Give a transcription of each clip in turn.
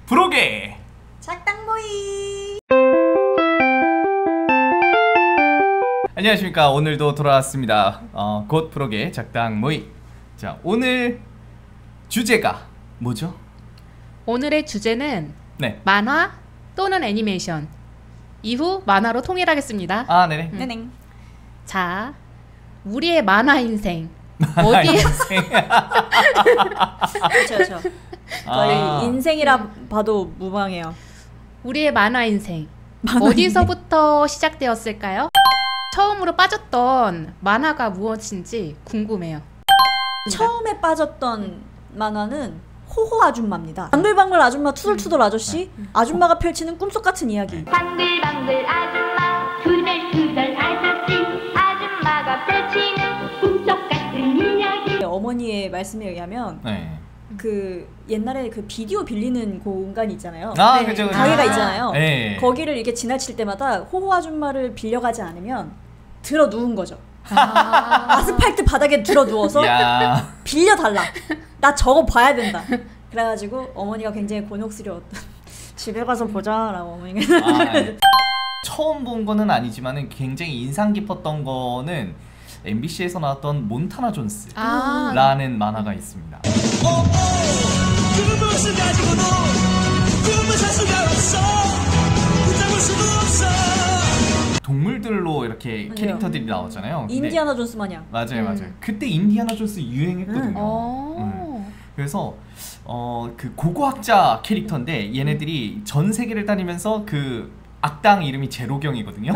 브로게 작당모이. 안녕하십니까. 오늘도 돌아왔습니다. 곧 브로게 작당모이. 자, 오늘 주제가 뭐죠? 오늘의 주제는 네. 만화 또는 애니메이션, 이후 만화로 통일하겠습니다. 아, 네네. 네네. 자, 우리의 만화 인생 어디? 그렇죠. 저희 인생이라 봐도 무방해요. 우리의 만화 인생 어디서부터 시작되었을까요? 처음으로 빠졌던 만화가 무엇인지 궁금해요. 처음에 빠졌던 만화는 호호 아줌마입니다. 방글방글 아줌마, 투덜투덜 아저씨, 아줌마가 펼치는 꿈속 같은 이야기. 방글방글 아줌마, 투덜투덜 아저씨, 아줌마가 펼치는 꿈속 같은 이야기. 어머니의 말씀에 의하면 네. 그 옛날에 그 비디오 빌리는 공간이 있잖아요. 아, 네. 그죠. 가게가 있잖아요. 네. 거기를 이렇게 지나칠 때마다 호호 아줌마를 빌려가지 않으면 들어 누운 거죠. 아, 아스팔트 바닥에 들어 누워서 야. 빌려달라. 나 저거 봐야 된다. 그래가지고 어머니가 굉장히 곤혹스러웠던. 집에 가서 보자라고 어머니가. 네. 처음 본 거는 아니지만은 굉장히 인상 깊었던 거는 MBC에서 나왔던 몬타나 존스라는 만화가 있습니다. 그것을 가지고도 꿈을 살 수가 없어, 붙잡을 수도 없어. 동물들로 이렇게 맞아요. 캐릭터들이 나오잖아요. 근데 인디아나 존스 마냥. 맞아요. 그때 인디아나 존스 유행했거든요. 어. 그래서 그 고고학자 캐릭터인데 얘네들이 전 세계를 다니면서 그 악당 이름이 제로경이거든요.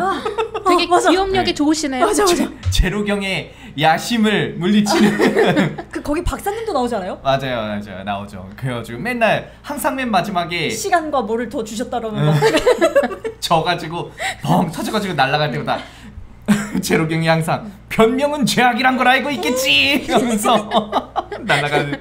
되게 맞아. 기억력이 네. 좋으시네요. 맞아. 제로경의 야심을 물리치는 그 거기 박사님도 나오지 않아요? 맞아요 나오죠. 그래가지고 맨날 항상 맨 마지막에 시간과 뭐를 더 주셨다 그러면 막 져가지고 뻥 터져가지고 날아갈 때마다 제로경이 항상 변명은 죄악이란 걸 알고 있겠지 하면서 날아가는.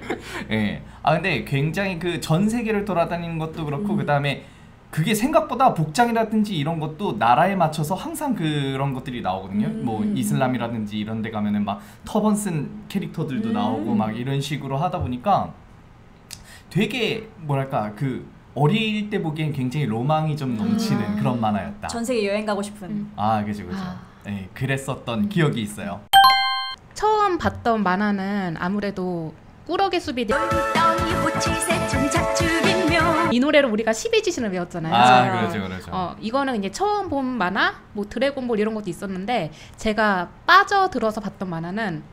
예. 아 근데 굉장히 그 전 세계를 돌아다니는 것도 그렇고 그 다음에 그게 생각보다 복장이라든지 이런 것도 나라에 맞춰서 항상 그런 것들이 나오거든요. 뭐 이슬람이라든지 이런 데 가면은 막 터번 쓴 캐릭터들도 나오고 막 이런 식으로 하다 보니까 되게 뭐랄까 그 어릴 때 보기엔 굉장히 로망이 좀 넘치는 그런 만화였다. 전 세계 여행 가고 싶은. 아 그죠. 아. 예, 그랬었던 기억이 있어요. 처음 봤던 만화는 아무래도 꾸러기 수비대. 이 노래를 우리가 12지신을 외웠잖아요. 아 그렇죠. 이거는 이제 처음 본 만화, 뭐 드래곤볼 이런 것도 있었는데 제가 빠져들어서 봤던 만화는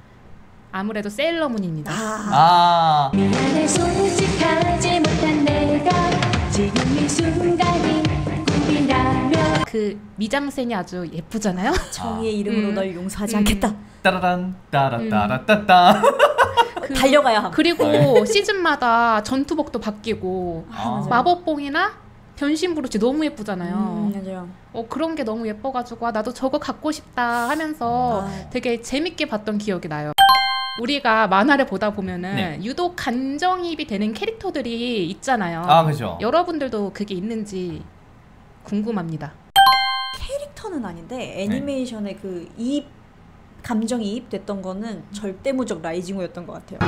아무래도 세일러문입니다. 아 미안해 솔직하지 못한 내가 지금 이 순간이 꿈이라면. 그 미장센이 아주 예쁘잖아요. 정의의 이름으로 널 용서하지 않겠다. 따라란 따라따라따따. 달려가야 함. 그리고 시즌마다 전투복도 바뀌고 아. 마법봉이나 변신 브로치 너무 예쁘잖아요. 맞아요. 그런 게 너무 예뻐가지고 나도 저거 갖고 싶다 하면서 되게 재밌게 봤던 기억이 나요. 우리가 만화를 보다 보면은 네. 유독 감정이입이 되는 캐릭터들이 있잖아요. 아 그죠. 여러분들도 그게 있는지 궁금합니다. 캐릭터는 아닌데 애니메이션의 그 이입 감정이입 됐던 거는 절대무적 라이징호였던 것 같아요.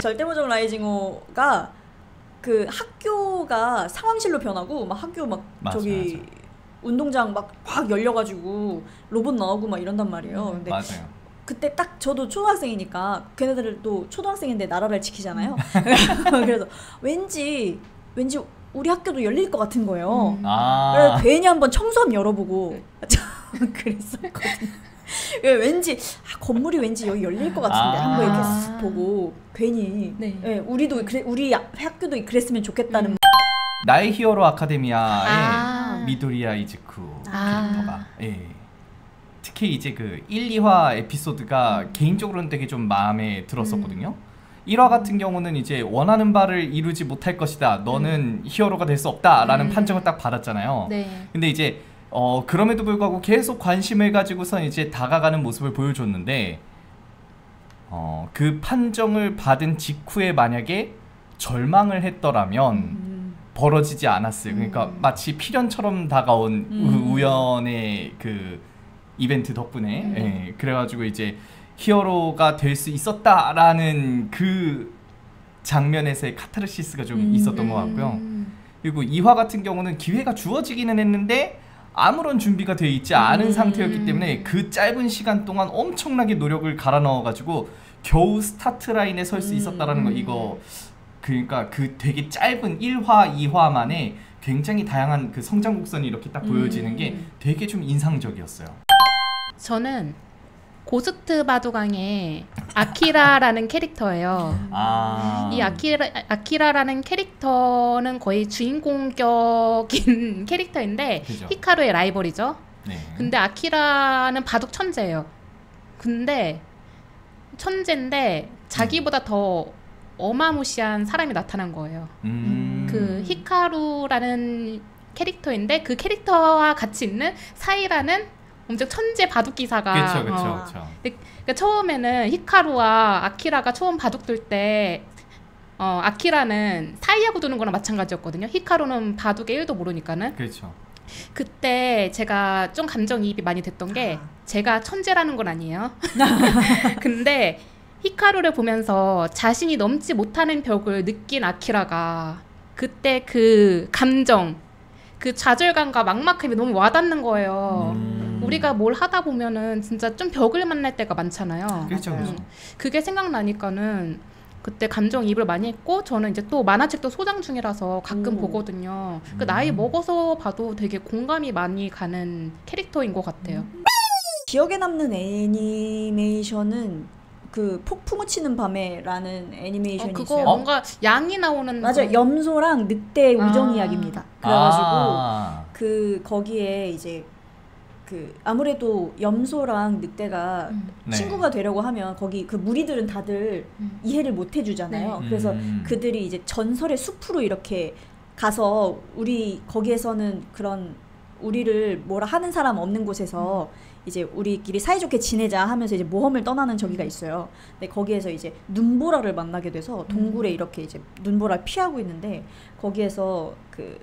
절대무적 라이징호가 그 학교가 상황실로 변하고 막 학교 막 맞아, 저기 운동장 막 확 열려가지고 로봇 나오고 막 이런단 말이에요. 근데 맞아요. 그때 딱 저도 초등학생이니까 걔네들도 초등학생인데 나라를 지키잖아요. 그래서 왠지 우리 학교도 열릴 것 같은 거예요. 아 그래서 괜히 한번 청소함 열어보고 그랬었거든요. 왠지 건물이 왠지 여기 열릴 것 같은데 한번 이렇게 쓱 보고 괜히 네. 예, 우리도 우리 학교도 그랬으면 좋겠다는. 나의 히어로 아카데미아의 아. 미도리야 이즈쿠 아. 캐릭터가 특히 이제 그 1, 2화 에피소드가 개인적으로는 되게 좀 마음에 들었었거든요. 1화 같은 경우는 이제 원하는 바를 이루지 못할 것이다. 너는 히어로가 될 수 없다라는 판정을 딱 받았잖아요. 네. 근데 이제 그럼에도 불구하고 계속 관심을 가지고서 이제 다가가는 모습을 보여줬는데 그 판정을 받은 직후에 만약에 절망을 했더라면 벌어지지 않았어요. 그러니까 마치 필연처럼 다가온 우연의 그 이벤트 덕분에 예, 그래가지고 이제 히어로가 될 수 있었다라는 그 장면에서의 카타르시스가 좀 있었던 것 같고요. 그리고 2화 같은 경우는 기회가 주어지기는 했는데 아무런 준비가 되어 있지 않은 상태였기 때문에 그 짧은 시간 동안 엄청나게 노력을 갈아 넣어가지고 겨우 스타트 라인에 설 수 있었다라는 거 이거 그러니까 그 되게 짧은 1화, 2화 만에 굉장히 다양한 그 성장 곡선이 이렇게 딱 보여지는 게 되게 좀 인상적이었어요. 저는 고스트 바둑왕의 아키라라는 캐릭터예요. 이 아키라라는 캐릭터는 거의 주인공격인 캐릭터인데 그죠. 히카루의 라이벌이죠. 네. 근데 아키라는 바둑 천재예요. 근데 천재인데 자기보다 더 어마무시한 사람이 나타난 거예요. 그 히카루라는 캐릭터인데 그 캐릭터와 같이 있는 사이라는 엄청 천재 바둑 기사가 그렇죠. 그러니까 처음에는 히카루와 아키라가 처음 바둑 둘 때 아키라는 사이하고 두는 거랑 마찬가지였거든요. 히카루는 바둑에 1도 모르니까는. 그렇죠. 그때 제가 좀 감정이입이 많이 됐던 게 제가 천재라는 건 아니에요. 근데 히카루를 보면서 자신이 넘지 못하는 벽을 느낀 아키라가 그때 그 감정, 그 좌절감과 막막함이 너무 와닿는 거예요. 우리가 뭘 하다 보면은 진짜 좀 벽을 만날 때가 많잖아요. 그렇죠. 그게 생각나니까는 그때 감정이입을 많이 했고 저는 이제 또 만화책도 소장 중이라서 가끔 보거든요. 그 나이 먹어서 봐도 되게 공감이 많이 가는 캐릭터인 것 같아요. 기억에 남는 애니메이션은 그 폭풍우 치는 밤에라는 애니메이션이 그거 있어요. 뭔가 양이 나오는 맞아요. 염소랑 늑대의 우정 이야기입니다. 그래가지고 그 거기에 이제 그 아무래도 염소랑 늑대가 친구가 되려고 하면 거기 그 무리들은 다들 이해를 못 해주잖아요. 네. 그래서 그들이 이제 전설의 숲으로 이렇게 가서 우리 거기에서는 그런 우리를 뭐라 하는 사람 없는 곳에서 이제 우리끼리 사이좋게 지내자 하면서 이제 모험을 떠나는 저기가 있어요. 근데 거기에서 이제 눈보라를 만나게 돼서 동굴에 이렇게 이제 눈보라를 피하고 있는데 거기에서 그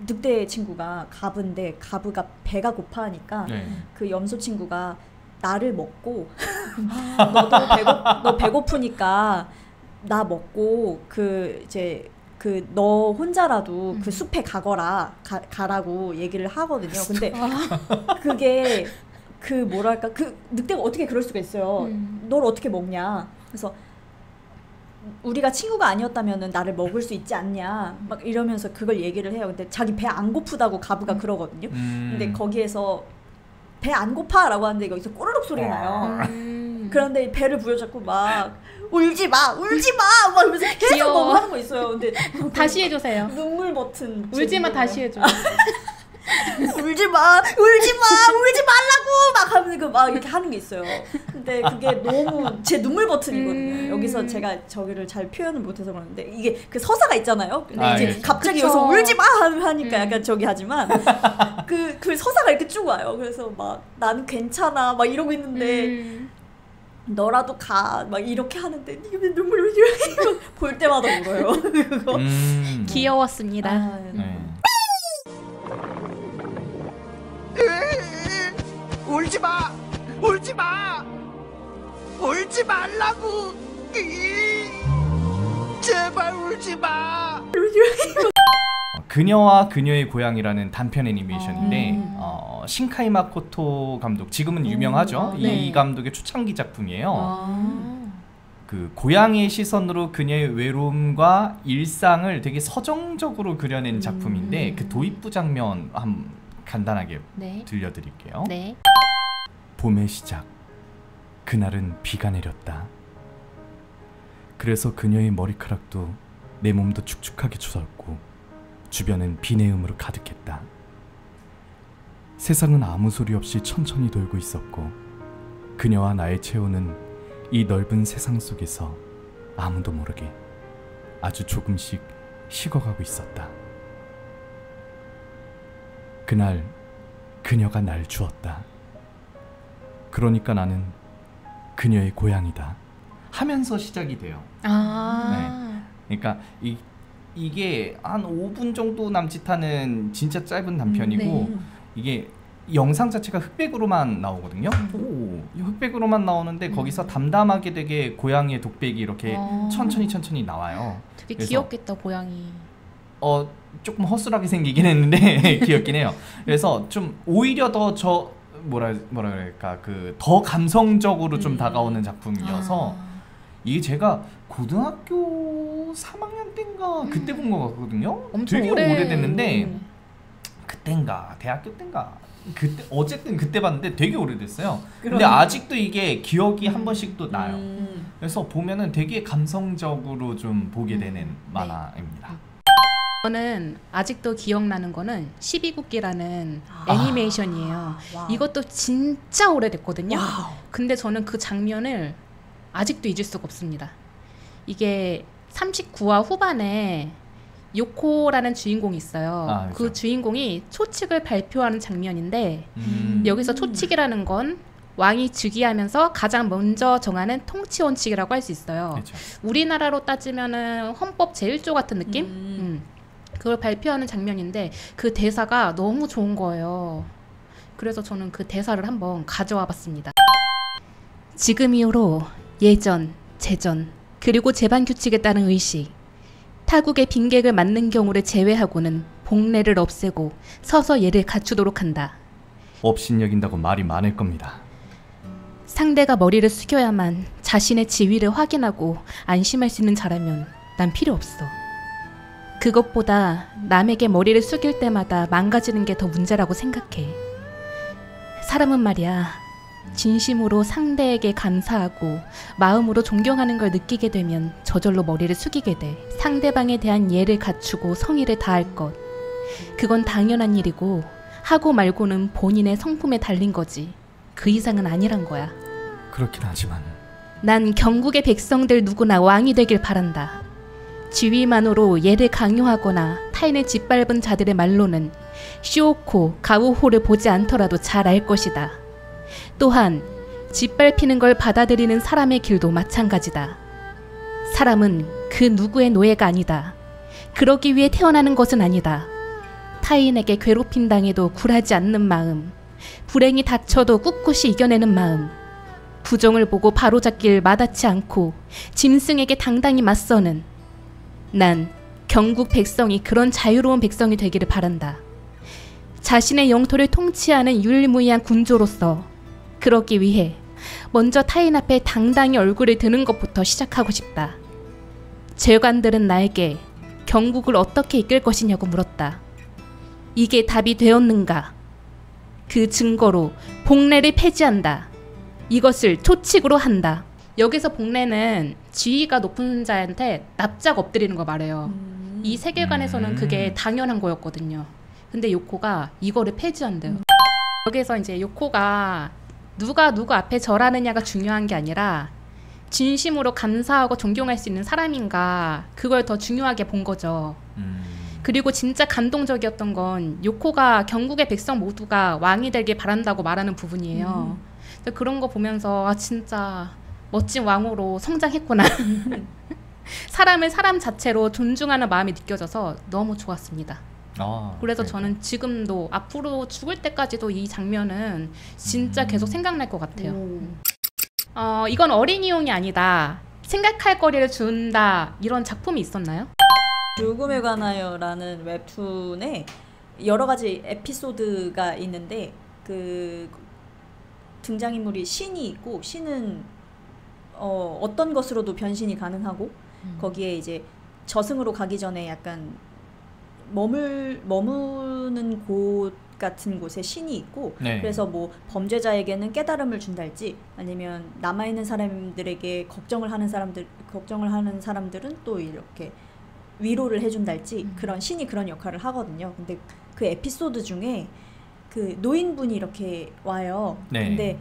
늑대 친구가 가브인데 가브가 배가 고파하니까 그 염소 친구가 나를 먹고 너 배고프니까 나 먹고 그 이제 그 너 혼자라도 그 숲에 가라고 얘기를 하거든요. 근데 그게 그 뭐랄까 그 늑대가 어떻게 그럴 수가 있어요. 널 어떻게 먹냐. 그래서 우리가 친구가 아니었다면은 나를 먹을 수 있지 않냐 막 이러면서 그걸 얘기를 해요. 근데 자기 배 안 고프다고 가브가 그러거든요. 근데 거기에서 배 안 고파라고 하는데 여기서 꼬르륵 소리가 나요. 그런데 배를 부여잡고 막 울지 마 막 이러면서 계속 귀여워. 뭐 하는 거 있어요. 근데 다시 해주세요. 눈물 버튼 울지마 다시 해줘. 울지 말라고 막 하면서 막 이렇게 하는 게 있어요. 근데 그게 너무 제 눈물 버튼이거든요. 여기서 제가 저기를 잘 표현을 못해서 그러는데 이게 그 서사가 있잖아요. 근데 이제 갑자기 그쵸. 여기서 울지 마 하니까 약간 저기 하지만 그 서사가 이렇게 쭉 와요. 그래서 막 나는 괜찮아 막 이러고 있는데 너라도 가 막 이렇게 하는데 이게 왜 눈물이 볼 때마다 울어요. 그거 귀여웠습니다. 울지 말라고. 제발 울지 마. 그녀와 그녀의 고향이라는 단편 애니메이션인데 신카이 마코토 감독 지금은 유명하죠. 이 감독의 초창기 작품이에요. 그 고향의 시선으로 그녀의 외로움과 일상을 되게 서정적으로 그려낸 작품인데 그 도입부 장면 한번 간단하게 들려드릴게요. 네. 봄의 시작. 그날은 비가 내렸다. 그래서 그녀의 머리카락도 내 몸도 축축하게 젖었고 주변은 비 내음으로 가득했다. 세상은 아무 소리 없이 천천히 돌고 있었고 그녀와 나의 체온은 이 넓은 세상 속에서 아무도 모르게 아주 조금씩 식어가고 있었다. 그날 그녀가 날 주었다. 그러니까 나는 그녀의 고향이다 하면서 시작이 돼요. 그러니까 이 이게 한 5분 정도 남짓하는 진짜 짧은 단편이고 네. 이게 영상 자체가 흑백으로만 나오거든요. 이 흑백으로만 나오는데 거기서 담담하게 되게 고양이의 독백이 이렇게 천천히 나와요. 되게 그래서 귀엽겠다 고양이. 조금 허술하게 생기긴 했는데 귀엽긴 해요. 그래서 좀 오히려 더 뭐라 그럴까 그 더 감성적으로 좀 다가오는 작품이어서 이게 제가 고등학교 3학년 때인가 그때 본 거 같거든요. 엄청 되게 오래... 오래됐는데 그때인가 대학교 때인가 그때 어쨌든 그때 봤는데 되게 오래됐어요. 근데 아직도 이게 기억이 한 번씩 또 나요. 그래서 보면은 되게 감성적으로 좀 보게 되는 만화입니다. 저는 아직도 기억나는 거는 12국기라는 애니메이션이에요. 이것도 진짜 오래됐거든요. 근데 저는 그 장면을 아직도 잊을 수가 없습니다. 이게 39화 후반에 요코라는 주인공이 있어요. 그렇죠. 그 주인공이 초칙을 발표하는 장면인데 여기서 초칙이라는 건 왕이 즉위하면서 가장 먼저 정하는 통치 원칙이라고 할 수 있어요. 그렇죠. 우리나라로 따지면은 헌법 제1조 같은 느낌? 그걸 발표하는 장면인데 그 대사가 너무 좋은 거예요. 그래서 저는 그 대사를 한번 가져와 봤습니다. 지금 이후로 예전, 재전, 그리고 재반 규칙에 따른 의식, 타국의 빈객을 맞는 경우를 제외하고는 복례를 없애고 서서 예를 갖추도록 한다. 업신여긴다고 말이 많을 겁니다. 상대가 머리를 숙여야만 자신의 지위를 확인하고 안심할 수 있는 자라면 난 필요 없어. 그것보다 남에게 머리를 숙일 때마다 망가지는 게 더 문제라고 생각해. 사람은 말이야, 진심으로 상대에게 감사하고 마음으로 존경하는 걸 느끼게 되면 저절로 머리를 숙이게 돼. 상대방에 대한 예를 갖추고 성의를 다할 것. 그건 당연한 일이고 하고 말고는 본인의 성품에 달린 거지. 그 이상은 아니란 거야. 그렇긴 하지만 난 경국의 백성들 누구나 왕이 되길 바란다. 지위만으로 예를 강요하거나 타인을 짓밟은 자들의 말로는 쇼코, 가우호를 보지 않더라도 잘 알 것이다. 또한 짓밟히는 걸 받아들이는 사람의 길도 마찬가지다. 사람은 그 누구의 노예가 아니다. 그러기 위해 태어나는 것은 아니다. 타인에게 괴롭힘 당해도 굴하지 않는 마음, 불행이 닥쳐도 꿋꿋이 이겨내는 마음, 부정을 보고 바로잡길 마다치 않고 짐승에게 당당히 맞서는, 난 경국 백성이 그런 자유로운 백성이 되기를 바란다. 자신의 영토를 통치하는 유일무이한 군주로서 그러기 위해 먼저 타인 앞에 당당히 얼굴을 드는 것부터 시작하고 싶다. 재관들은 나에게 경국을 어떻게 이끌 것이냐고 물었다. 이게 답이 되었는가? 그 증거로 복례를 폐지한다. 이것을 초칙으로 한다. 여기서 복례는 지위가 높은 자한테 납작 엎드리는 거 말해요. 이 세계관에서는 그게 당연한 거였거든요. 근데 요코가 이거를 폐지한대요. 여기서 이제 요코가 누가 누구 앞에 절하느냐가 중요한 게 아니라 진심으로 감사하고 존경할 수 있는 사람인가, 그걸 더 중요하게 본 거죠. 그리고 진짜 감동적이었던 건 요코가 경국의 백성 모두가 왕이 되길 바란다고 말하는 부분이에요. 그런 거 보면서 아, 진짜 멋진 왕으로 성장했구나. 사람을 사람 자체로 존중하는 마음이 느껴져서 너무 좋았습니다. 그래서 저는 지금도 앞으로 죽을 때까지도 이 장면은 진짜 계속 생각날 것 같아요. 이건 어린이용이 아니다, 생각할 거리를 준다, 이런 작품이 있었나요? 죽음에 관하여라는 웹툰에 여러 가지 에피소드가 있는데 그 등장인물이 신이 있고, 신은 어떤 것으로도 변신이 가능하고 거기에 이제 저승으로 가기 전에 약간 머무는 곳 같은 곳에 신이 있고, 네. 그래서 뭐 범죄자에게는 깨달음을 준달지, 아니면 남아있는 사람들에게 걱정을 하는 사람들은 또 이렇게 위로를 해준달지, 그런 신이 그런 역할을 하거든요. 근데 그 에피소드 중에 그 노인분이 이렇게 와요. 네. 근데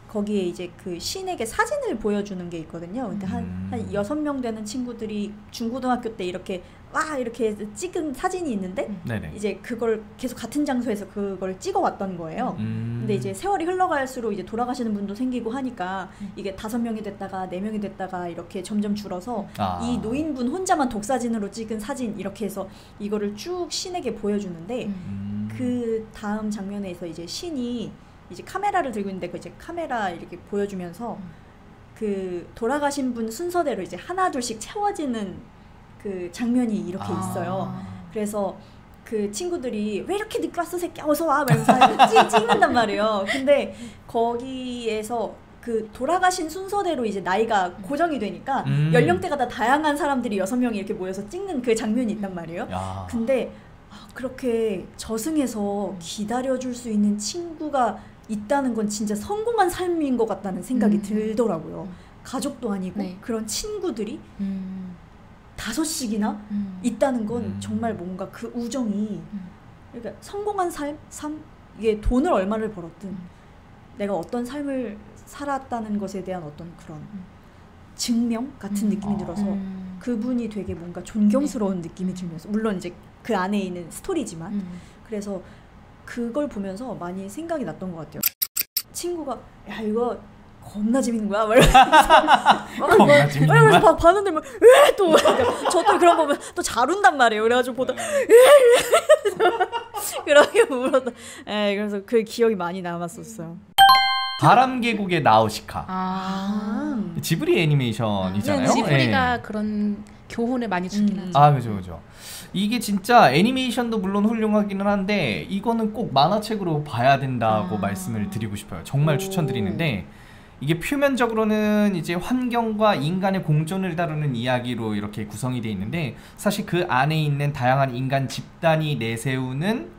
거기에 이제 그 신에게 사진을 보여주는 게 있거든요. 근데 한 6명 되는 친구들이 중고등학교 때 이렇게 와 이렇게 찍은 사진이 있는데 네네. 이제 그걸 계속 같은 장소에서 그걸 찍어왔던 거예요. 근데 이제 세월이 흘러갈수록 이제 돌아가시는 분도 생기고 하니까 이게 5명이 됐다가 4명이 됐다가 이렇게 점점 줄어서 이 노인분 혼자만 독사진으로 찍은 사진 이렇게 해서 이거를 쭉 신에게 보여주는데 그 다음 장면에서 이제 신이 이제 카메라를 들고 있는데 그 이제 카메라 이렇게 보여주면서 그 돌아가신 분 순서대로 이제 하나 둘씩 채워지는 그 장면이 이렇게 있어요. 그래서 그 친구들이 왜 이렇게 늦게 왔어 새끼야 어서 와 이러면서 찍는단 말이에요. 근데 거기에서 그 돌아가신 순서대로 이제 나이가 고정이 되니까 연령대가 다 다양한 사람들이 6명이 이렇게 모여서 찍는 그 장면이 있단 말이에요. 근데 그렇게 저승에서 기다려줄 수 있는 친구가 있다는 건 진짜 성공한 삶인 것 같다는 생각이 들더라고요. 가족도 아니고 네. 그런 친구들이 5씩이나 있다는 건 정말 뭔가 그 우정이 그러니까 성공한 삶? 이게 돈을 얼마를 벌었든 내가 어떤 삶을 살았다는 것에 대한 어떤 그런 증명 같은 느낌이 들어서 그분이 되게 뭔가 존경스러운 느낌이 들면서 물론 이제 그 안에 있는 스토리지만 그래서 그걸 보면서 많이 생각이 났던 것 같아요. 친구가 야 이거 겁나 재밌는 거야? 겁나 재밌는 거야? 그래서 봤는데 막 왜 또 저도 그런 거 보면 또 잘 운단 말이에요. 그래가지고 보다 그렇게 울었다. 그래서 그 기억이 많이 남았었어요. 바람계곡의 나우시카. 지브리 애니메이션이잖아요. 네, 지브리가 그런 교훈을 많이 주긴 하죠. 그죠 그죠. 이게 진짜 애니메이션도 물론 훌륭하기는 한데 이거는 꼭 만화책으로 봐야 된다고 말씀을 드리고 싶어요. 정말 추천드리는데 이게 표면적으로는 이제 환경과 인간의 공존을 다루는 이야기로 이렇게 구성이 되어 있는데 사실 그 안에 있는 다양한 인간 집단이 내세우는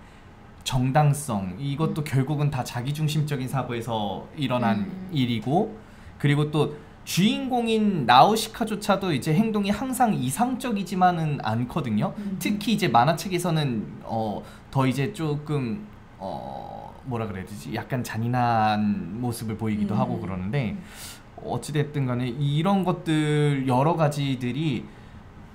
정당성 이것도 결국은 다 자기중심적인 사고에서 일어난 일이고 그리고 또 주인공인 나우시카조차도 이제 행동이 항상 이상적이지만은 않거든요. 특히 이제 만화책에서는 더 이제 조금 뭐라 그래야 되지? 약간 잔인한 모습을 보이기도 하고 그러는데 어찌됐든 간에 이런 것들 여러 가지들이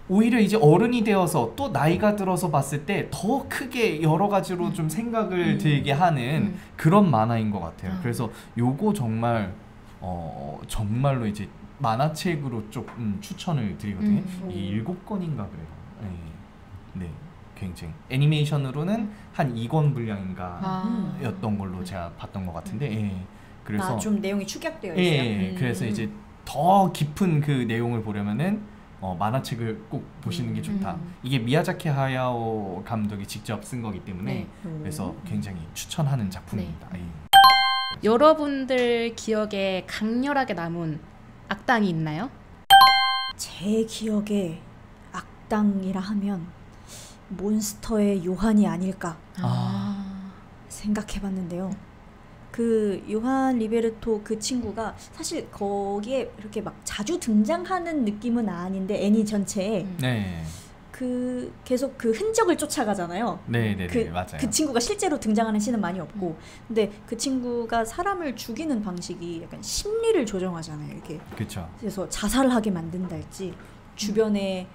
오히려 이제 어른이 되어서 또 나이가 들어서 봤을 때 더 크게 여러 가지로 좀 생각을 들게 하는 그런 만화인 것 같아요. 그래서 요거 정말 정말로 이제 만화책으로 조금 추천을 드리거든요. 이 7권인가 그래요. 네. 굉장히 애니메이션으로는 한 2권 분량인가 였던 걸로 제가 봤던 것 같은데 그래서 좀 내용이 축약되어 있어요. 그래서 이제 더 깊은 그 내용을 보려면은 만화책을 꼭 보시는 게 좋다. 이게 미야자키 하야오 감독이 직접 쓴 거기 때문에 그래서 굉장히 추천하는 작품입니다. 여러분들 기억에 강렬하게 남은 악당이 있나요? 제 기억에 악당이라 하면 몬스터의 요한이 아닐까 생각해봤는데요. 그 요한 리베르토 그 친구가 사실 거기에 이렇게 막 자주 등장하는 느낌은 아닌데 애니 전체에 그 계속 그 흔적을 쫓아가잖아요. 네네네 맞아요. 그 친구가 실제로 등장하는 씬은 많이 없고 근데 그 친구가 사람을 죽이는 방식이 약간 심리를 조정하잖아요. 이렇게 그렇죠. 그래서 자살을 하게 만든달지 주변에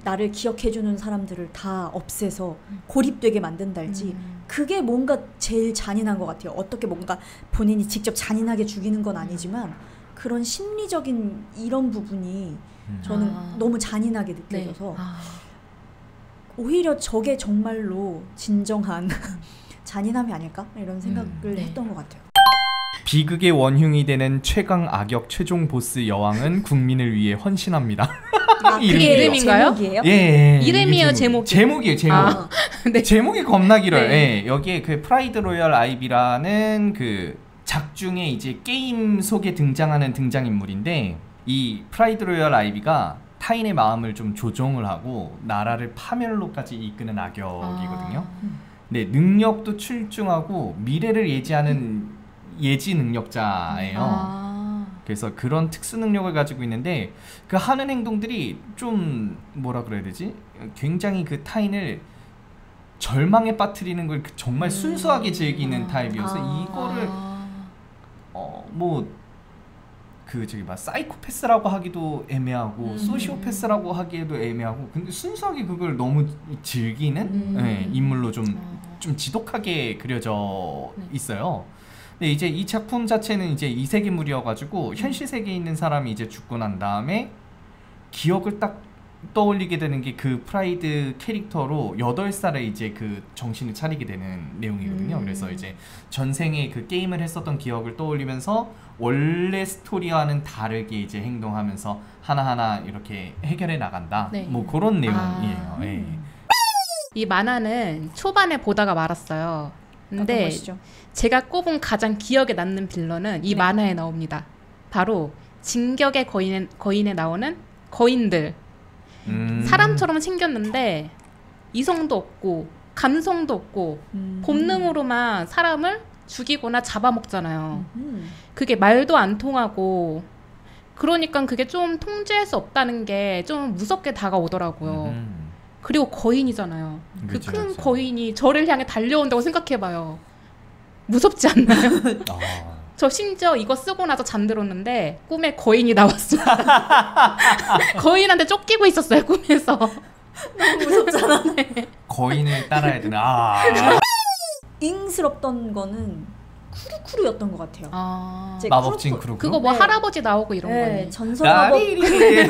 나를 기억해주는 사람들을 다 없애서 고립되게 만든달지 그게 뭔가 제일 잔인한 것 같아요. 어떻게 뭔가 본인이 직접 잔인하게 죽이는 건 아니지만 그런 심리적인 이런 부분이 저는 너무 잔인하게 느껴져서 오히려 저게 정말로 진정한 잔인함이 아닐까? 이런 생각을 했던 것 같아요. 비극의 원흉이 되는 최강 악역 최종 보스 여왕은 국민을 위해 헌신합니다. 그게 이름인가요? 제목이에요? 이름이에요, 제목? 제목이에요, 제목. 네. 제목이 겁나 길어요. 여기에 그 프라이드 로열 아이비라는 그 작중에 이제 게임 속에 등장하는 등장인물인데 이 프라이드 로열 아이비가 타인의 마음을 좀 조종을 하고 나라를 파멸로까지 이끄는 악역이거든요. 근데 능력도 출중하고 미래를 예지하는 예지 능력자예요. 그래서 그런 특수 능력을 가지고 있는데 그 하는 행동들이 좀 뭐라 그래야 되지? 굉장히 그 타인을 절망에 빠뜨리는 걸 정말 순수하게 즐기는 타입이어서 이거를 뭐 그 저기 막 사이코패스라고 하기도 애매하고 소시오패스라고 하기에도 애매하고 근데 순수하게 그걸 너무 즐기는 네, 인물로 좀 지독하게 그려져 있어요. 근데 이제 이 작품 자체는 이제 이세계물이어가지고 현실 세계에 있는 사람이 이제 죽고 난 다음에 기억을 딱 떠올리게 되는 게 그 프라이드 캐릭터로 8살에 이제 그 정신을 차리게 되는 내용이거든요. 그래서 이제 전생에 그 게임을 했었던 기억을 떠올리면서 원래 스토리와는 다르게 이제 행동하면서 하나하나 이렇게 해결해 나간다. 네. 뭐 그런 내용이에요. 예. 이 만화는 초반에 보다가 말았어요. 근데 것이죠? 제가 꼽은 가장 기억에 남는 빌런은 이 네. 만화에 나옵니다. 바로 진격의 거인에 나오는 거인들. 사람처럼 생겼는데 이성도 없고 감성도 없고 본능으로만 사람을 죽이거나 잡아먹잖아요. 그게 말도 안 통하고 그러니까 그게 좀 통제할 수 없다는 게 좀 무섭게 다가오더라고요. 그리고 거인이잖아요. 그 그쵸, 큰 그쵸. 거인이 저를 향해 달려온다고 생각해봐요. 무섭지 않나요? 아. 저 심지어 이거 쓰고 나서 잠들었는데 꿈에 거인이 나왔어요. 거인한테 쫓기고 있었어요, 꿈에서. 너무 무섭잖아. 거인을 따라야 되나? 잉스럽던 거는 쿠루쿠루였던 것 같아요. 아, 이제 마법진 쿠루쿠루- 쿠루쿠루. 그거 뭐 네. 할아버지 나오고 이런 네, 거예요. 전설의 마법 라리리리.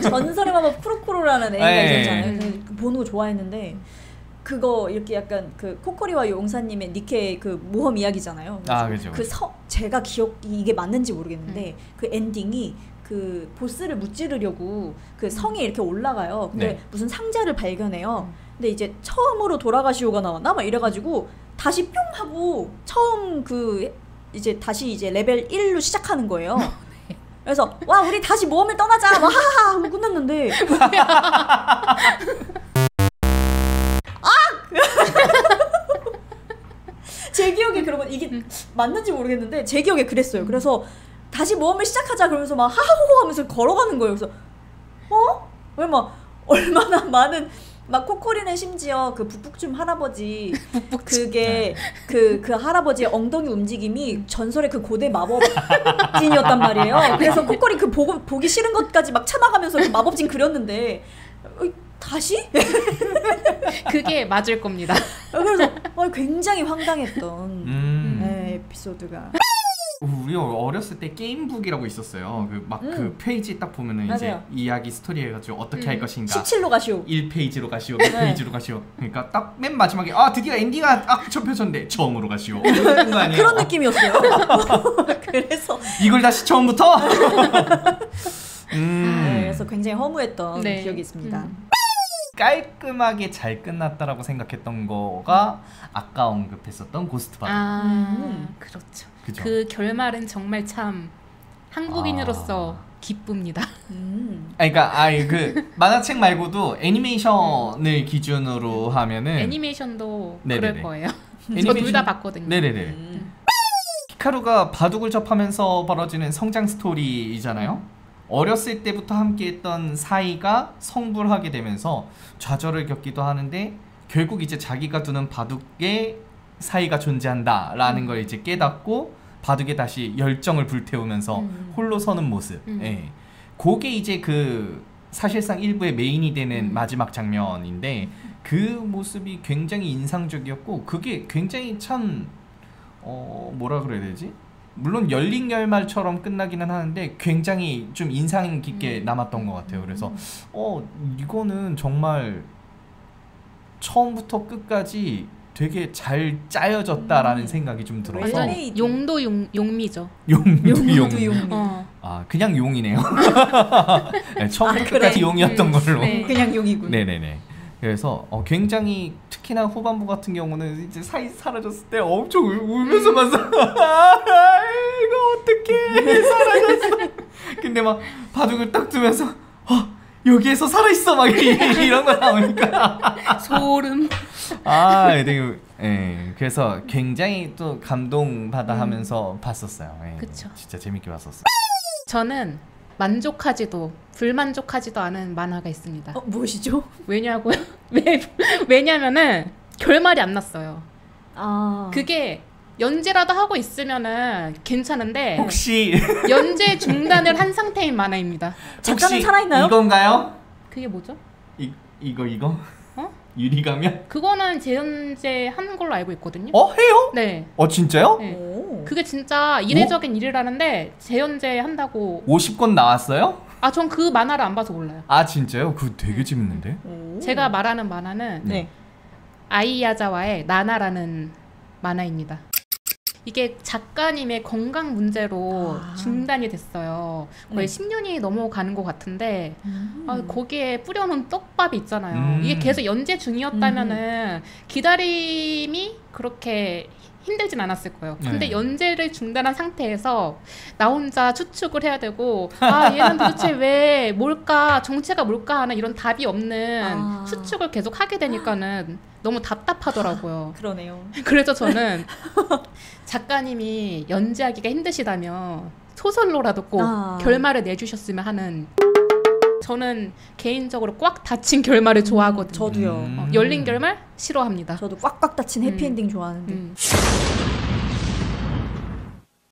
전설의 마법 쿠루쿠루라는 애가 네. 있었잖아요. 그래서 보는 거 좋아했는데 그거 이렇게 약간 그 코코리와 용사님의 니케 그 모험 이야기잖아요. 아, 그죠. 제가 이게 맞는지 모르겠는데 그 엔딩이 그 보스를 무찌르려고 그 성에 이렇게 올라가요. 근데 네. 무슨 상자를 발견해요. 근데 이제 처음으로 돌아가시오가 나왔나 막 이래가지고 다시 뿅 하고 처음 그 이제 다시 이제 레벨 1로 시작하는 거예요. 그래서 와 우리 다시 모험을 떠나자 막 하하 하고 끝났는데 제 기억에 그러면 이게 맞는지 모르겠는데 제 기억에 그랬어요. 그래서 다시 모험을 시작하자 그러면서 막 하하호호 하면서 걸어가는 거예요. 그래서 왜 막 얼마나 많은 막 코코리는 심지어 그 북북춤 할아버지 그게 그 할아버지의 엉덩이 움직임이 전설의 그 고대 마법진이었단 말이에요. 그래서 코코리 그 보기 싫은 것까지 막 참아가면서 그 마법진 그렸는데 다시? 그게 맞을 겁니다. 그래서 굉장히 황당했던 네, 에피소드가 우리 어렸을 때 게임북이라고 있었어요. 그 막 그 페이지 딱 보면은 이제 맞아요. 이야기 스토리 해가지고 어떻게 할 것인가. 17로 가시오. 1페이지로 가시오, 2페이지로 가시오. 그러니까 딱 맨 마지막에 드디어 엔딩이 접혀졌는데 처음으로 가시오. 이런 거 아니에요? 그런 느낌이었어요. 그래서 이걸 다시 처음부터? 네, 그래서 굉장히 허무했던 네. 기억이 있습니다. 깔끔하게 잘 끝났다라고 생각했던 거가 아까 언급했었던 고스트바이. 그렇죠. 그죠? 그 결말은 정말 참 한국인으로서 기쁩니다. 그러니까 그 만화책 말고도 애니메이션을 기준으로 하면은 애니메이션도 네네네. 그럴 거예요. 저 애니메이션- 둘 다 봤거든요. 네네네. 히카루가 바둑을 접하면서 벌어지는 성장 스토리이잖아요. 어렸을 때부터 함께했던 사이가 성불하게 되면서 좌절을 겪기도 하는데 결국 이제 자기가 두는 바둑에 사이가 존재한다라는 걸 이제 깨닫고 바둑에 다시 열정을 불태우면서 홀로 서는 모습. 예. 그게 이제 그 사실상 일부의 메인이 되는 마지막 장면인데 그 모습이 굉장히 인상적이었고 그게 굉장히 참 뭐라 그래야 되지? 물론 열린결말처럼 끝나기는 하는데 굉장히 좀 인상 깊게 남았던 것 같아요. 그래서 이거는 정말 처음부터 끝까지 되게 잘 짜여졌다라는 생각이 좀 들어서 완전히 용도 용미죠. 용도 용. 그냥 용이네요. 네, 처음부터 그래. 끝까지 용이었던 걸로. 네. 그냥 용이군. 네네네. 그래서 굉장히 특히나 후반부 같은 경우는 이제 사이 사라졌을 때 엄청 울면서 이거 어떡해 사라졌어. 근데 막 바둑을 딱 두면서 여기에서 살아있어 막 이런 거 나오니까 소름. 되게 그래서 굉장히 또 감동받아 하면서 봤었어요. 그쵸. 진짜 재밌게 봤었어요. 저는 만족하지도 불만족하지도 않은 만화가 있습니다. 무엇이죠? 왜냐면은 결말이 안 났어요. 아. 그게 연재라도 하고 있으면은 괜찮은데 혹시 연재 중단을 한 상태인 만화입니다. 작가는 혹시 살아있나요? 이건가요? 그게 뭐죠? 이거? 어? 유리가면? 그거는 재연재 하는 걸로 알고 있거든요. 해요? 네. 진짜요? 네. 오. 그게 진짜 이례적인 일이라는데 재연재 한다고. 50권 나왔어요? 전 그 만화를 안 봐서 몰라요. 아 진짜요? 그거 되게 재밌는데? 오. 제가 말하는 만화는 네. 아이야자와의 나나라는 만화입니다. 이게 작가님의 건강 문제로 중단이 됐어요. 거의 10년이 넘어가는 것 같은데 거기에 뿌려놓은 떡밥이 있잖아요. 이게 계속 연재 중이었다면은 기다림이 그렇게 힘들진 않았을 거예요. 근데 네. 연재를 중단한 상태에서 나 혼자 추측을 해야 되고 얘는 도대체 왜 뭘까, 정체가 뭘까 하는 이런 답이 없는 추측을 계속 하게 되니까는 너무 답답하더라고요. 그러네요. 그래서 저는 작가님이 연재하기가 힘드시다면 소설로라도 꼭 결말을 내주셨으면 하는. 저는 개인적으로 꽉 닫힌 결말을 좋아하거든요. 저도요. 열린 결말 싫어합니다. 저도 꽉꽉 닫힌 해피엔딩 좋아하는데.